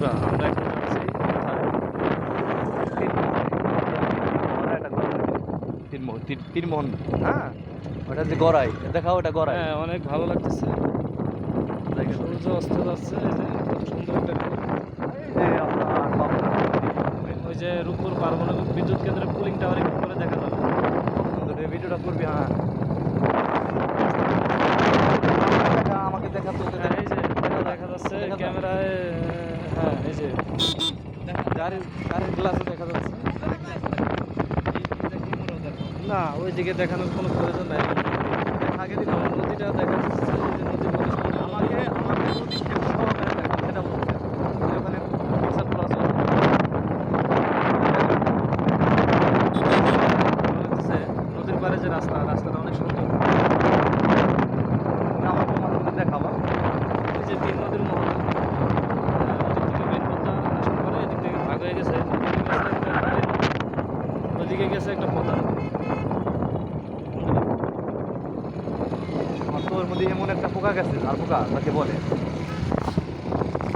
বন্ধুরা, আমরা এখন যাচ্ছি কোথায়? তিনমোহন, হ্যাঁ ওটা যে গড়াই, দেখাও ওটা গড়াই। হ্যাঁ, অনেক ভালো লাগতেছে। দেখেন সূর্য অস্ত যাচ্ছে, এই যে কত সুন্দর একটা view। এই যে আপনার পাবনা ওই যে রূপপুর পারমাণবিক বিদ্যুৎ কেন্দ্রের কুলিং টাওয়ার একটু করে দেখা যাবে। কত সুন্দর এই ভিডিওটা করবি। হ্যাঁ দেখা, আমাকে দেখা তো হ্যাঁ, এই যে দেখা যাচ্ছে ক্যামেরায়। হ্যাঁ, এই যে গাড়ির গাড়ির গ্লাসে দেখা যাচ্ছে। না, ওইদিকে দেখানোর কোনো প্রয়োজন নাই। আগে দিন আমার নদীটা দেখা যাচ্ছে, এই যে নদীর কত সুন্দর। আমাকে আমাকে নদী কেমন সহকারে দেখা, সেটা বলছে ওখানে হোয়াটসঅ্যাপ খোলা আছে। ভালো লাগতেছে। নদীর পাড়ে যে রাস্তাটা অনেক সুন্দর। আমাকে মাঝে মাঝে দেখাবা। এই যে তিন নদীর মোহনা, ওদিক থেকে মেন পদ্মা আসার পরে এদিক থেকে ভাগ হয়ে গেছে। ওইদিকে গেছে একটা পদ্মা নদী। আমার তোর মধ্যে এমন একটা পোকা গেছে, আর পোকা তাকে বলে